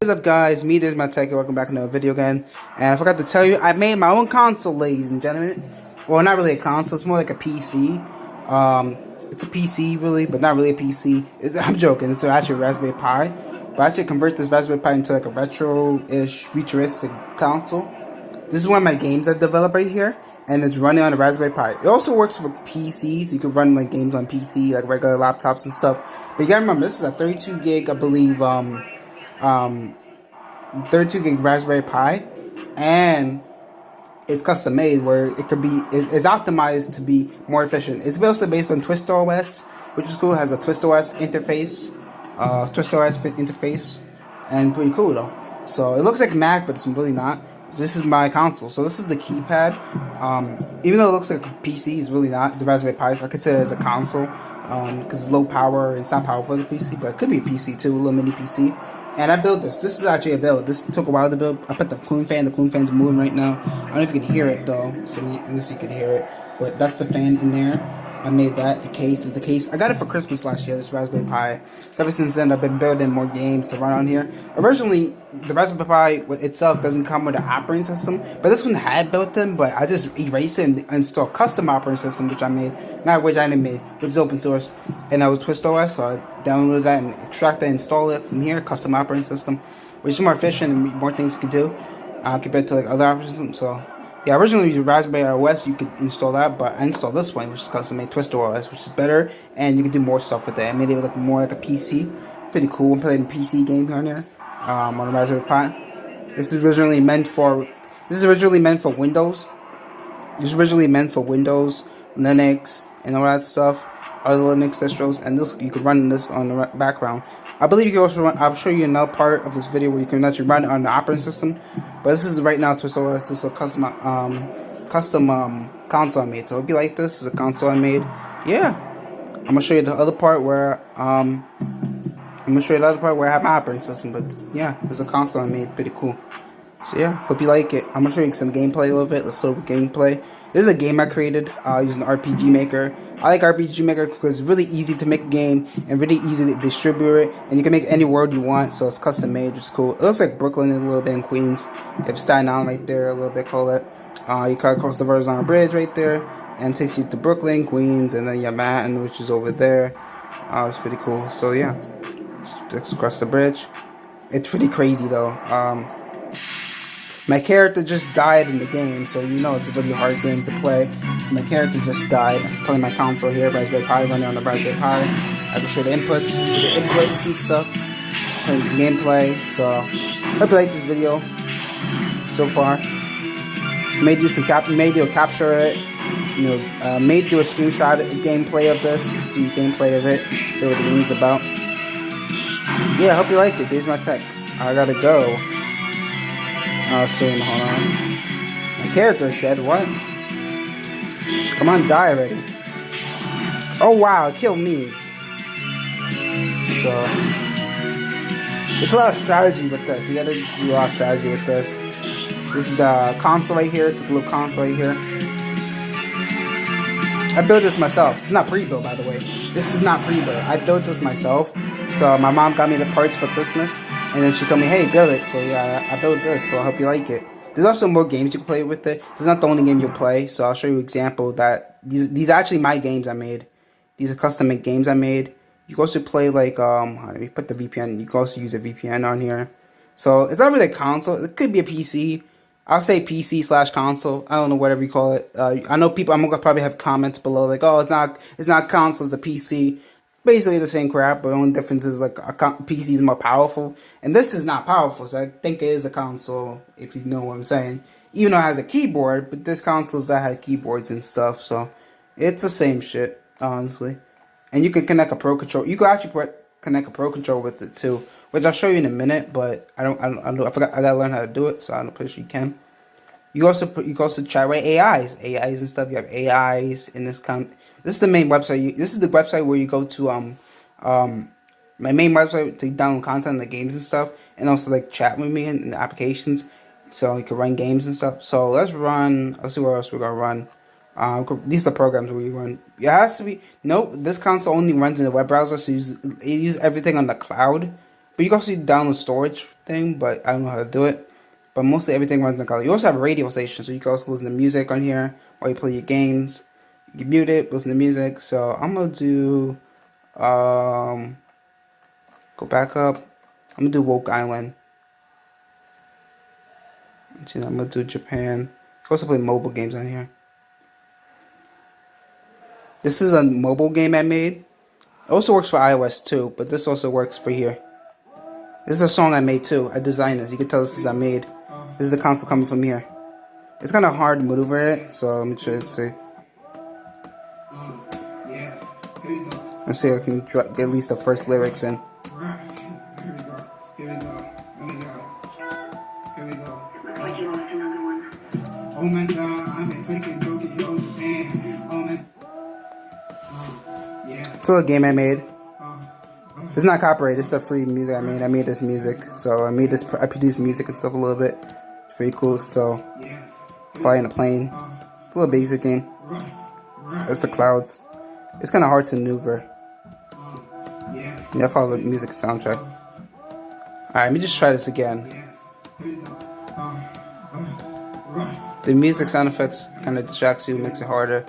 What is up, guys? Me, this is my tech. Welcome back to another video again. And I forgot to tell you, I made my own console, ladies and gentlemen. Well, not really a console. It's more like a PC. It's a PC, really, but not really a PC. I'm joking. It's actually a Raspberry Pi. But I actually convert this Raspberry Pi into like a retro-ish, futuristic console. This is one of my games I developed right here, and it's running on a Raspberry Pi. It also works for PCs. You can run like games on PC, like regular laptops and stuff. But you gotta remember, this is a 32 gig, I believe, 32 gig Raspberry Pi, and it's custom made where it could be, it's optimized to be more efficient. It's also based on TwistOS, which is cool. It has a TwistOS interface, and pretty cool though. So it looks like Mac, but it's really not. This is my console. So this is the keypad. Even though it looks like a PC, it's really not. The Raspberry Pi, so I consider it as a console because it's low power and it's not powerful as a PC, but it could be a PC too, a little mini PC. And I built this. This is actually a build. This took a while to build. I put the cooling fan. The cooling fan's moving right now. I don't know if you can hear it though. So unless you can hear it, but that's the fan in there. I made that. The case is the case. I got it for Christmas last year. This Raspberry Pi. So ever since then, I've been building more games to run on here. Originally, the Raspberry Pi itself doesn't come with an operating system, but this one had built them. But I just erased it and installed custom operating system, which I made, not which I didn't make, which is open source. And that was TwistOS, so I downloaded that and extracted and installed it from here. Custom operating system, which is more efficient and more things you can do compared to like other operating systems. So. Yeah, originally with Raspberry OS, you could install that, but I installed this one, which is custom made TwistOS, which is better, and you can do more stuff with it. I made it look more like a PC. Pretty cool. I'm playing a PC game on here, on a Raspberry Pi. This is originally meant for Windows. This is originally meant for Windows, Linux, and all that stuff. Other Linux distros, and this you can run this on the background. I believe you can also run. I'll show you another part of this video where you can actually run it on the operating system. But this is right now TwistOS. This is a custom console I made. So it'll be like this. This is a console I made. Yeah, I'm gonna show you the other part where I have my operating system. But yeah, this is a console I made. Pretty cool. So yeah, hope you like it. I'm gonna show you some gameplay a little bit. Let's start with gameplay. This is a game I created using the RPG Maker. I like RPG Maker because it's really easy to make a game and really easy to distribute it. And you can make any world you want, so it's custom made, which is cool. It looks like Brooklyn a little bit in Queens. You have Staten Island right there, a little bit, call it. You cut across the horizontal bridge right there, and it takes you to Brooklyn, Queens, and then you have Manhattan, which is over there. It's pretty cool. So yeah, let's cross the bridge. It's pretty crazy though. My character just died in the game, so you know it's a really hard game to play. So my character just died. I'm playing my console here, Raspberry Pi, running on the Raspberry Pi. I can show the inputs and stuff. Playing some gameplay. So I hope you like this video so far. May do capture it. May do a screenshot gameplay of this. Do gameplay of it. Show what the game's about. Yeah, I hope you liked it. There's my tech. I gotta go. Soon, hold on. My character said, what? Come on, die already. Oh wow, it killed me. So, it's a lot of strategy with this. You gotta do a lot of strategy with this. This is the console right here. It's a blue console right here. I built this myself. It's not pre-built, by the way. This is not pre-built. I built this myself. So my mom got me the parts for Christmas. And then she told me, hey, build it. So yeah, I built this, so I hope you like it. There's also more games you can play with it. It's not the only game you'll play, so I'll show you an example that these are actually my games I made. These are custom made games I made. You can also play like, let me put the VPN. You can also use a VPN on here. So it's not really a console. It could be a PC. I'll say PC/console. I don't know, whatever you call it. I know people, I'm gonna probably have comments below like, oh, it's not console, it's the PC. Basically the same crap, but the only difference is like a PC is more powerful, and this is not powerful, so I think it is a console, if you know what I'm saying. Even though it has a keyboard, but this consoles that had keyboards and stuff, so it's the same shit, honestly. And you can connect a Pro Controller. You can actually connect a Pro Controller with it too, which I'll show you in a minute. But I forgot. I gotta learn how to do it, so I'm pretty sure you can. You can also chat with AIs and stuff. You have AIs in this This is the main website. This is the website where you go to my main website to download content, the games and stuff, and also like chat with me in the applications, so you can run games and stuff. So let's see where else we're gonna run. These are the programs where you run. It has to be this console only runs in the web browser, so it uses everything on the cloud. But you can also download storage thing, but I don't know how to do it. But mostly everything runs in color. You also have a radio station, so you can also listen to music on here while you play your games. You can mute it, listen to music. So I'm gonna do go back up. I'm gonna do Woke Island. I'm gonna do Japan. You can also play mobile games on here. This is a mobile game I made. It also works for iOS too, but this also works for here. This is a song I made too. I designed this. You can tell this is I made. This is a console coming from here. It's kind of hard to maneuver it, so let me try to see. Let's see if I can get at least the first lyrics in. Oh my god, I'm in freaking Tokyo, Japan. Oh my. It's a little game I made. It's not copyrighted. It's the free music I made. I made this music, so I produced music and stuff a little bit. It's pretty cool. So, flying a plane. It's a little basic game. It's the clouds. It's kind of hard to maneuver. Yeah, I follow the music soundtrack. Alright, let me just try this again. The music sound effects kind of distracts you, makes it harder.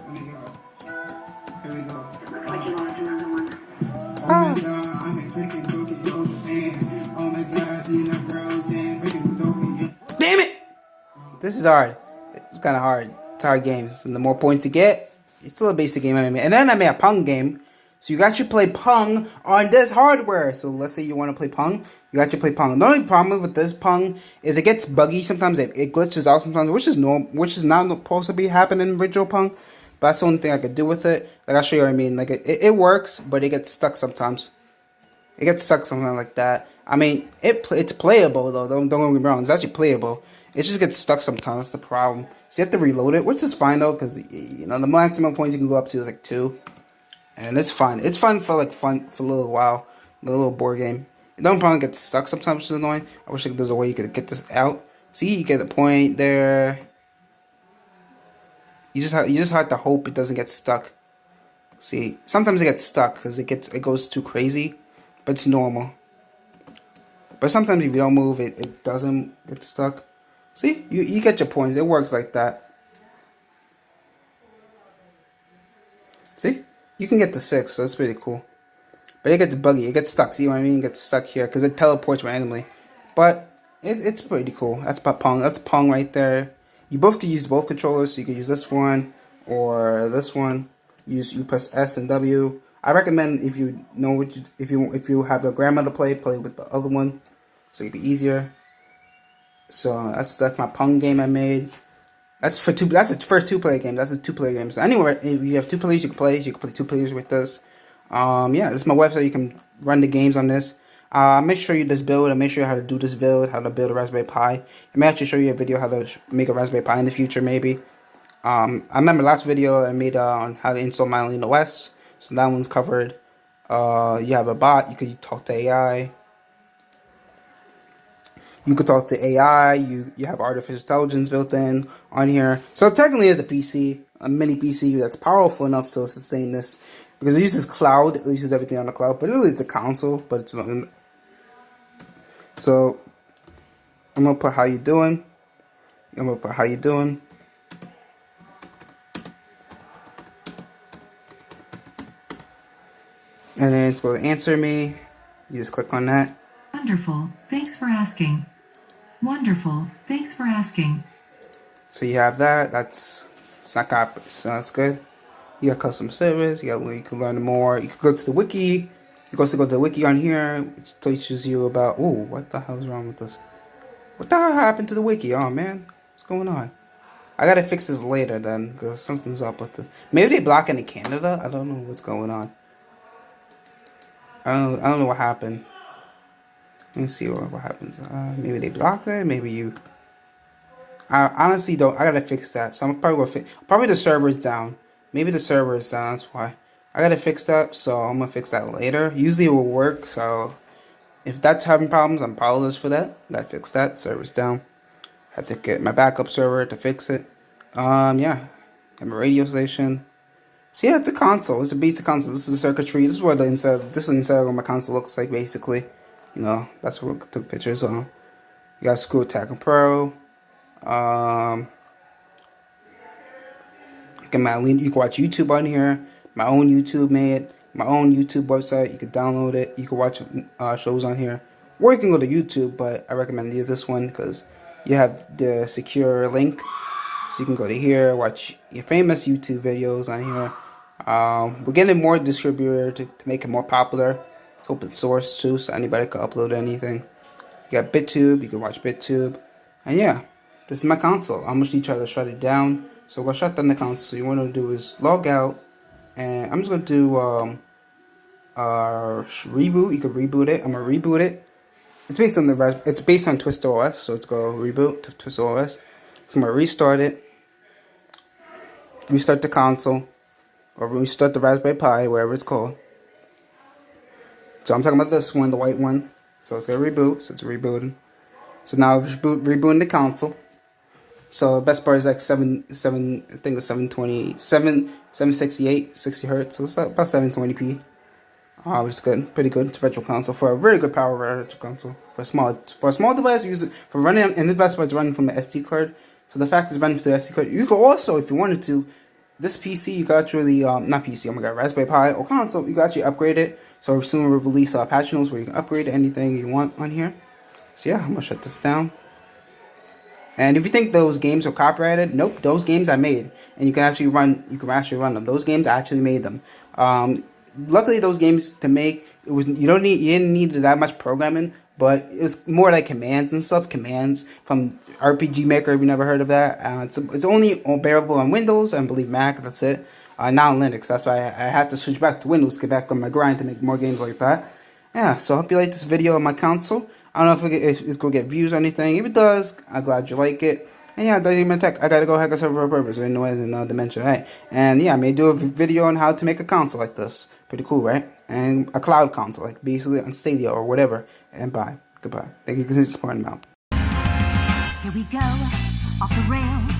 Damn it! This is hard. It's kind of hard. It's hard games. And the more points you get, it's a little basic game I made. And then I made a Pong game. So you can actually play Pong on this hardware. So let's say you want to play Pong. You actually play Pong. The only problem with this Pong is it gets buggy sometimes. It glitches out sometimes, which is normal, which is not supposed to be happening in original Pong. But that's the only thing I could do with it. Like I'll show you what I mean. Like it works, but it gets stuck sometimes. It gets stuck something like that. I mean, it's playable though. Don't get me wrong. It's actually playable. It just gets stuck sometimes. That's the problem. So you have to reload it, which is fine though, because you know the maximum points you can go up to is like 2, and it's fine. It's fun for a little while, a little board game. It don't probably get stuck sometimes, which is annoying. I wish there was a way you could get this out. See, you get the point there. You just have to hope it doesn't get stuck. See, sometimes it gets stuck because it goes too crazy, but it's normal. But sometimes if you don't move, it doesn't get stuck. See, you get your points. It works like that. See, you can get to 6, so it's pretty cool. But it gets buggy. It gets stuck. See what I mean? It gets stuck here because it teleports randomly. But it's pretty cool. That's about Pong. That's Pong right there. You both could use both controllers. So you could use this one or this one. You press S and W. I recommend if you know if you have your grandmother play with the other one, so it'd be easier. So that's my Pong game I made. That's for two. That's the first 2-player game. That's a 2-player game. So anyway, if you have 2 players, you can play. You can play 2 players with this. Yeah, this is my website. You can run the games on this. Make sure you this build. And make sure how to do this build. How to build a Raspberry Pi. I may actually show you a video how to make a Raspberry Pi in the future, maybe. I remember last video I made on how to install Mylino OS. So that one's covered. You have a bot. You could talk to AI. You could talk to AI. You have artificial intelligence built in on here. So it technically is a PC, a mini PC that's powerful enough to sustain this. Because it uses cloud. It uses everything on the cloud. But really it's a console. But it's not. So I'm going to put how you doing. I'm going to put how you doing. And then it's going to answer me. You just click on that. Wonderful. Thanks for asking. Wonderful. Thanks for asking. So you have that. That's not copy. So that's good. You got customer service. You can learn more. You can go to the wiki. You can also go to the wiki on here, which teaches you about. Ooh, what the hell is wrong with this? What the hell happened to the wiki? Oh man, what's going on? I gotta fix this later then, because something's up with this. Maybe they block it in Canada. I don't know what's going on. I don't know what happened. Let me see what happens. Maybe they blocked it. Maybe you. I honestly don't. I gotta fix that. So I'm probably gonna fix. Probably the server's down. Maybe the server is down. That's why. I gotta fix that. So I'm gonna fix that later. Usually it will work. So if that's having problems, I'm apologize for that. Gotta fix that. Server's down. Have to get my backup server to fix it. Yeah. I'm a radio station. So yeah, it's a console. It's a basic console. This is the circuitry. This is what the inside. This is the inside of what my console looks like, basically. You know, that's what we took pictures on. You got Screw Attacker Pro. Get my link. You can watch YouTube on here. My own YouTube made. My own YouTube website. You can download it. You can watch shows on here. Or you can go to YouTube, but I recommend you this one because you have the secure link. So you can go to here, watch your famous YouTube videos on here. We're getting more distributor to make it more popular. It's open source too, so anybody can upload anything. You got BitTube, you can watch BitTube. And yeah, this is my console. I'm gonna try to shut it down. So we'll shut down the console. So you want to do is log out, and I'm just gonna do reboot. You can reboot it. I'm gonna reboot it. It's based on it's based on Twister OS, so it's gonna reboot to Twister OS. So I'm gonna restart it. Restart the console, or restart the Raspberry Pi, whatever it's called. So I'm talking about this one, the white one. So it's gonna reboot. So it's rebooting. So now it's rebooting the console. So the best part is like I think it's 768, 60 hertz. So it's about 720p. Which is good, pretty good. It's a virtual console for a very good power virtual console for a small device. Use it for running, and the best part is running from the SD card. So the fact is running through the SD card. You could also, if you wanted to, this PC you could actually not PC. Oh my god, Raspberry Pi or console. You could actually upgrade it. So soon we'll release patch notes where you can upgrade anything you want on here. So yeah, I'm gonna shut this down. And if you think those games are copyrighted, nope, those games I made, and you can actually run them. Those games I actually made them. Luckily, those games to make you didn't need that much programming, but it was more like commands and stuff. Commands from RPG Maker. If you never heard of that, it's only available on Windows and I believe Mac. That's it. Not on Linux. That's why I had to switch back to Windows, get back on my grind to make more games like that. Yeah. So I hope you like this video on my console. I don't know if it's gonna get views or anything. If it does, I'm glad you like it. And yeah, that's even tech. I gotta go hack a server for a purpose. We're in noise and dimension, right? And yeah, I may do a video on how to make a console like this. Pretty cool, right? And a cloud console, like basically on Stadia or whatever. And bye. Goodbye. Thank you for supporting me out. Here we go, off the rails.